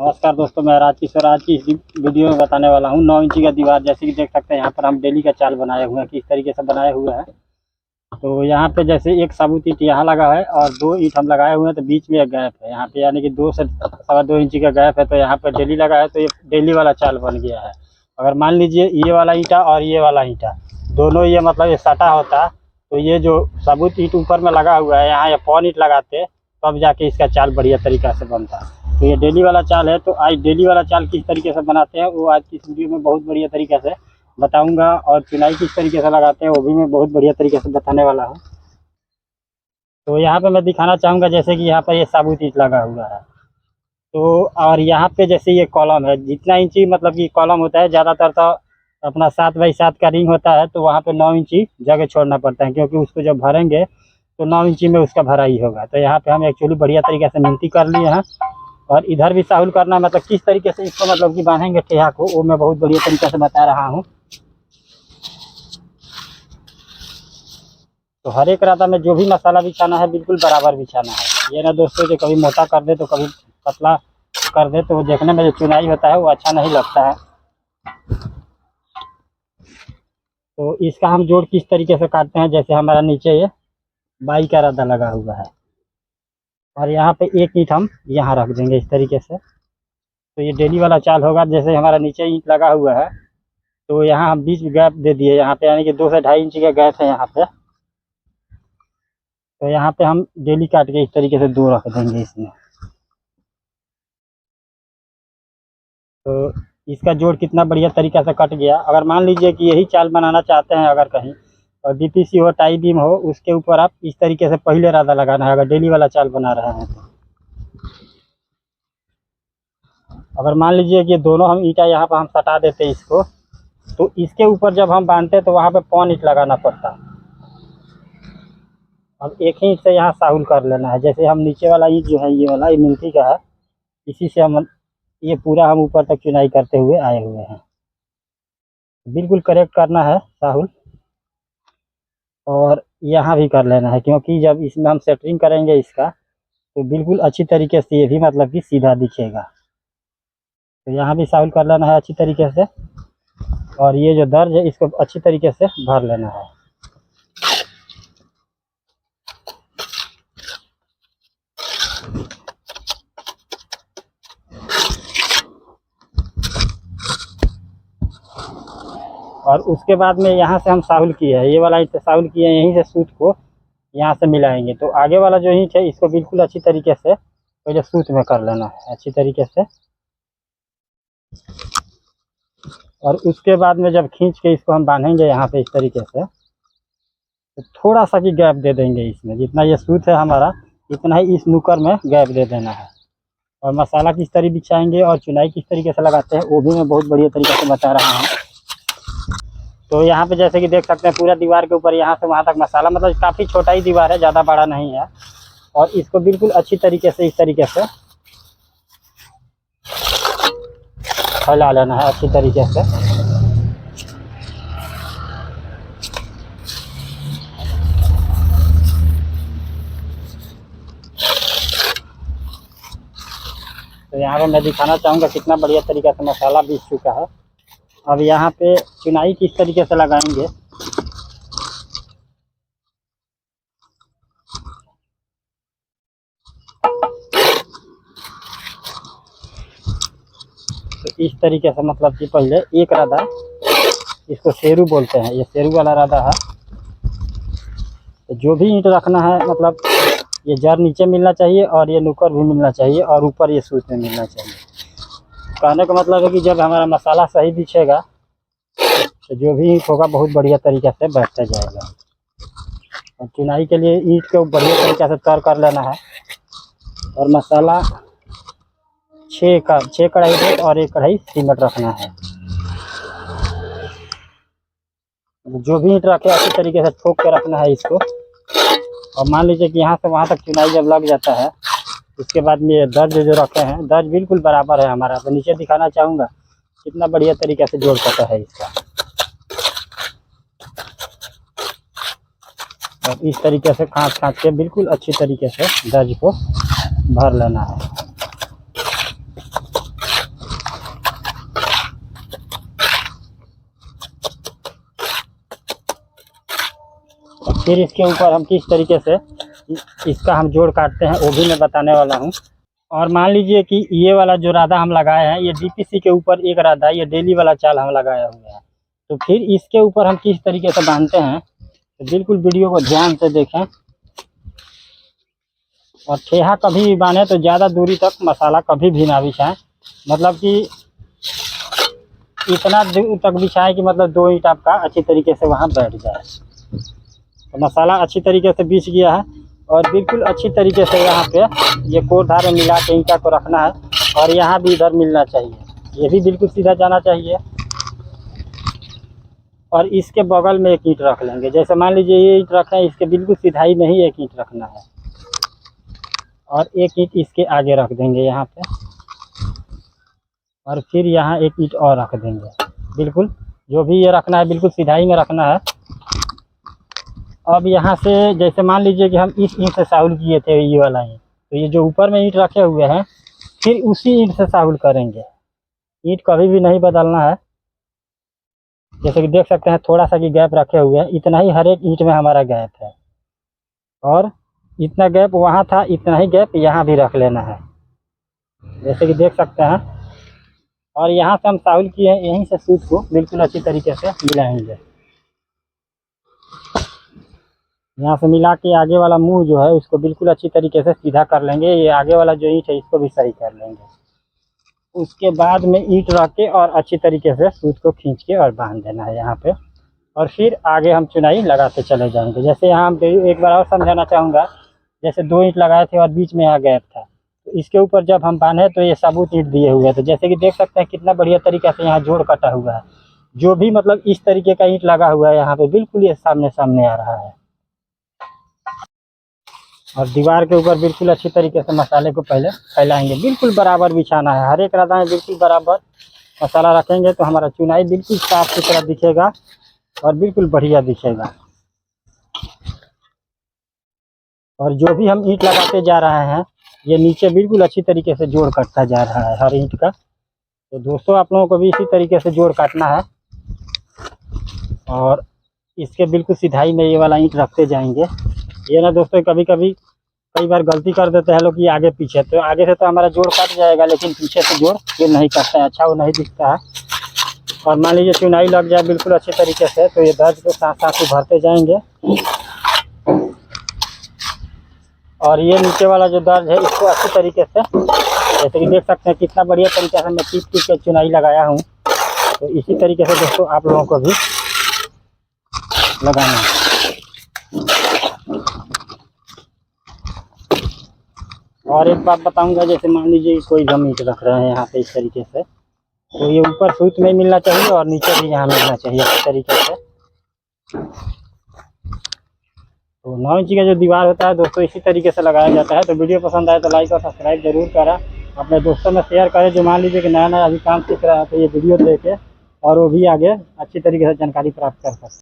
नमस्कार दोस्तों, मैं राजकिशोर आज की इस वीडियो में बताने वाला हूँ 9 इंची का दीवार। जैसे कि देख सकते हैं यहाँ पर हम डेली का चाल बनाए हुए हैं, किस तरीके से बनाए हुए हैं। तो यहाँ पे जैसे एक साबुत ईंट यहाँ लगा है और 2 ईंट हम लगाए हुए हैं, तो बीच में एक गैप है यहाँ पे, यानी कि 2 से 2.25 इंची का गैप है। तो यहाँ पे डेली लगा है, तो ये डेली वाला चाल बन गया है। अगर मान लीजिए ये वाला ईंटा और ये वाला ईंटा दोनों ये मतलब ये सटा होता, तो ये जो साबुत ईंट ऊपर में लगा हुआ है यहाँ ये पौन ईंट लगाते, तब जाके इसका चाल बढ़िया तरीक़ा से बनता। तो ये डेली वाला चाल है। तो आज डेली वाला चाल किस तरीके से बनाते हैं वो आज की इस वीडियो में बहुत बढ़िया तरीके से बताऊंगा, और चुनाई किस तरीके से लगाते हैं वो भी मैं बहुत बढ़िया तरीके से बताने वाला हूँ। तो यहाँ पे मैं दिखाना चाहूँगा जैसे कि यहाँ पर ये साबुत ईंट लगा हुआ है, तो और यहाँ पे जैसे ये कॉलम है, जितना इंची मतलब कि कॉलम होता है ज़्यादातर तो अपना 7x7 का रिंग होता है, तो वहाँ पे 9 इंची जगह छोड़ना पड़ता है, क्योंकि उसको जब भरेंगे तो 9 इंची में उसका भरा ही होगा। तो यहाँ पे हम एक्चुअली बढ़िया तरीके से मिनती कर लिए हैं, और इधर भी साहुल करना है, मतलब किस तरीके से इसको मतलब कि बांधेंगे ठेहा को, वो मैं बहुत बढ़िया तरीके से बता रहा हूँ। तो हर एक राता में जो भी मसाला बिछाना है बिल्कुल बराबर बिछाना है। ये ना दोस्तों कि कभी मोटा कर दे तो कभी पतला कर दे, तो देखने में जो चुनाई होता है वो अच्छा नहीं लगता है। तो इसका हम जोड़ किस तरीके से काटते हैं, जैसे हमारा नीचे ये 22 का रद्दा लगा हुआ है और यहाँ पे एक ईंट हम यहाँ रख देंगे इस तरीके से, तो ये डेली वाला चाल होगा। जैसे हमारा नीचे ईंट लगा हुआ है तो यहाँ हम बीच गैप दे दिए यहाँ पे, यानी कि 2 से 2.5 इंची का गैप है यहाँ पे। तो यहाँ पे हम डेली काट के इस तरीके से 2 रख देंगे इसमें। तो इसका जोड़ कितना बढ़िया तरीक़ा से कट गया। अगर मान लीजिए कि यही चाल बनाना चाहते हैं अगर कहीं, और बीपीसी हो टाई बीम हो, उसके ऊपर आप इस तरीके से पहले राधा लगाना है अगर डेली वाला चाल बना रहे हैं तो। अगर मान लीजिए कि दोनों हम ईंटा यहाँ पर हम सटा देते इसको, तो इसके ऊपर जब हम बांधते तो वहाँ पे पौन ईंट लगाना पड़ता। अब एक ही ईंट से यहाँ साहुल कर लेना है। जैसे हम नीचे वाला ईंट जो है ये वाला ये मिनती का है, इसी से हम ये पूरा हम ऊपर तक चुनाई करते हुए आए हुए हैं। बिल्कुल करेक्ट करना है साहुल, और यहाँ भी कर लेना है, क्योंकि जब इसमें हम सेटरिंग करेंगे इसका तो बिल्कुल अच्छी तरीके से ये भी मतलब कि सीधा दिखेगा। तो यहाँ भी साहुल कर लेना है अच्छी तरीके से, और ये जो दर्ज है इसको अच्छी तरीके से भर लेना है। और उसके बाद में यहाँ से हम साहुल किए हैं, ये वाला ईंट साहुल किए हैं, यहीं से सूत को यहाँ से मिलाएंगे। तो आगे वाला जो ईंट है इसको बिल्कुल अच्छी तरीके से पहले सूत में कर लेना है अच्छी तरीके से, और उसके बाद में जब खींच के इसको हम बांधेंगे यहाँ पे इस तरीके से, तो थोड़ा सा भी गैप दे देंगे इसमें। जितना ये सूत है हमारा इतना ही इस नुकर में गैप दे देना है। और मसाला किस तरीके बिछाएंगे और चुनाई किस तरीके से लगाते हैं वो भी मैं बहुत बढ़िया तरीके से बता रहा हूँ। तो यहाँ पे जैसे कि देख सकते हैं पूरा दीवार के ऊपर यहाँ से वहाँ तक मसाला, मतलब काफ़ी छोटा ही दीवार है, ज़्यादा बड़ा नहीं है। और इसको बिल्कुल अच्छी तरीके से इस तरीके से फैला लेना है अच्छी तरीके से। तो यहाँ पे मैं दिखाना चाहूँगा कितना बढ़िया तरीके से मसाला बीत चुका है। अब यहाँ पे चुनाई किस तरीके से लगाएंगे, तो इस तरीके से मतलब कि पहले एक राधा, इसको शेरू बोलते हैं, ये शेरू वाला राधा है। तो जो भी ईंट रखना है मतलब ये जड़ नीचे मिलना चाहिए और ये नुकर भी मिलना चाहिए और ऊपर ये सूत में मिलना चाहिए। कहने का मतलब है कि जब हमारा मसाला सही बिछेगा तो जो भी ईंट होगा बहुत बढ़िया तरीके से बैठता जाएगा। और चुनाई के लिए ईंट को बढ़िया तरीके से तैयार कर लेना है। और मसाला 6 कढ़ाई रेत और 1 कढ़ाई सीमेंट रखना है। जो भी ईंट रखे अच्छी तरीके से ठोक के रखना है इसको। और मान लीजिए कि यहाँ से वहाँ तक चुनाई जब लग जाता है, उसके बाद में ये दर्ज जो रखे हैं, दर्ज बिल्कुल बराबर है हमारा। तो नीचे दिखाना चाहूँगा कितना बढ़िया तरीके से जोड़ पता है इसका। और इस तरीके से खाँच के बिल्कुल अच्छी तरीके से दर्ज को भर लेना है। फिर इसके ऊपर हम किस तरीके से इसका हम जोड़ काटते हैं वो भी मैं बताने वाला हूँ। और मान लीजिए कि ये वाला जो राधा हम लगाए हैं ये DPC के ऊपर एक राधा, ये डेली वाला चाल हम लगाया हुआ है। तो फिर इसके ऊपर हम किस तरीके से बांधते हैं तो बिल्कुल वीडियो को ध्यान से देखें। और ठेहा कभी भी बांधे तो ज़्यादा दूरी तक मसाला कभी भी ना बिछाएं, मतलब कि इतना दूर तक बिछाएं कि मतलब 2 ईंट आपका अच्छी तरीके से वहाँ बैठ जाए। तो मसाला अच्छी तरीके से बिछ गया है और बिल्कुल अच्छी तरीके से यहाँ पे ये कोरधार में मिला के ईंटा को रखना है। और यहाँ भी इधर मिलना चाहिए, ये भी बिल्कुल सीधा जाना चाहिए। और इसके बगल में एक ईंट रख लेंगे, जैसे मान लीजिए ये ईंट रखें, इसके बिल्कुल सीधाई में ही एक ईंट रखना है और एक ईंट इसके आगे रख देंगे यहाँ पे। और फिर यहाँ एक ईंट और रख देंगे, बिल्कुल जो भी ये रखना है बिल्कुल सीधाई में रखना है। अब यहाँ से जैसे मान लीजिए कि हम इस ईंट से साहुल किए थे ये वाला ईंट, तो ये जो ऊपर में ईंट रखे हुए हैं फिर उसी ईंट से साहुल करेंगे। ईंट कभी भी नहीं बदलना है। जैसे कि देख सकते हैं थोड़ा सा की गैप रखे हुए हैं, इतना ही हर एक ईंट में हमारा गैप है। और इतना गैप वहाँ था, इतना ही गैप यहाँ भी रख लेना है, जैसे कि देख सकते हैं। और यहाँ से हम साहुल किए हैं, यहीं से सूत को बिल्कुल अच्छी तरीके से मिलाएंगे। यहाँ से मिला के आगे वाला मुंह जो है उसको बिल्कुल अच्छी तरीके से सीधा कर लेंगे। ये आगे वाला जो ईंट है इसको भी सही कर लेंगे। उसके बाद में ईंट रख के और अच्छी तरीके से सूत को खींच के और बांध देना है यहाँ पे। और फिर आगे हम चुनाई लगाते चले जाएंगे। जैसे यहाँ हम एक बार और समझाना चाहूँगा, जैसे 2 ईंट लगाए थे और बीच में यहाँ गैप था, तो इसके ऊपर जब हम बांधे तो ये सबूत ईंट दिए हुए हैं। तो जैसे कि देख सकते हैं कितना बढ़िया तरीके से यहाँ जोड़ कटा हुआ है। जो भी मतलब इस तरीके का ईंट लगा हुआ है यहाँ पे बिल्कुल ये सामने सामने आ रहा है। और दीवार के ऊपर बिल्कुल अच्छी तरीके से मसाले को पहले फैलाएंगे, बिल्कुल बराबर बिछाना है। हर एक राधा में बिल्कुल बराबर मसाला रखेंगे तो हमारा चुनाई बिल्कुल साफ सुथरा दिखेगा और बिल्कुल बढ़िया दिखेगा। और जो भी हम ईंट लगाते जा रहे हैं ये नीचे बिल्कुल अच्छी तरीके से जोड़ कटता जा रहा है हर ईंट का। तो दोस्तों आप लोगों को भी इसी तरीके से जोड़ काटना है। और इसके बिल्कुल सिधाई में ये वाला ईंट रखते जाएंगे। ये ना दोस्तों कई बार गलती कर देते हैं लोग कि आगे पीछे, तो आगे से तो हमारा जोड़ कट जाएगा लेकिन पीछे से जोड़ ये नहीं कटता है, अच्छा वो नहीं दिखता है। और मान लीजिए चुनाई लग जाए बिल्कुल अच्छे तरीके से तो ये दर्ज के साथ साथ ही भरते जाएंगे। और ये नीचे वाला जो दर्ज है इसको अच्छी तरीके से, जैसे कि देख सकते हैं कितना बढ़िया तरीके से मैं टिप के चुनाई लगाया हूँ। तो इसी तरीके से दोस्तों आप लोगों को भी लगाना है। और एक बात बताऊंगा, जैसे मान लीजिए कोई हम ईंट रख रहे हैं यहाँ पे इस तरीके से, तो ये ऊपर सूत में मिलना चाहिए और नीचे भी यहाँ मिलना चाहिए इस तरीके से। तो 9 इंची का जो दीवार होता है दोस्तों इसी तरीके से लगाया जाता है। तो वीडियो पसंद आए तो लाइक और सब्सक्राइब जरूर करें, अपने दोस्तों में शेयर करें जो मान लीजिए कि नया नया अभी काम सीख रहा है तो ये वीडियो देखे और वो भी आगे अच्छी तरीके से जानकारी प्राप्त कर सकते हैं।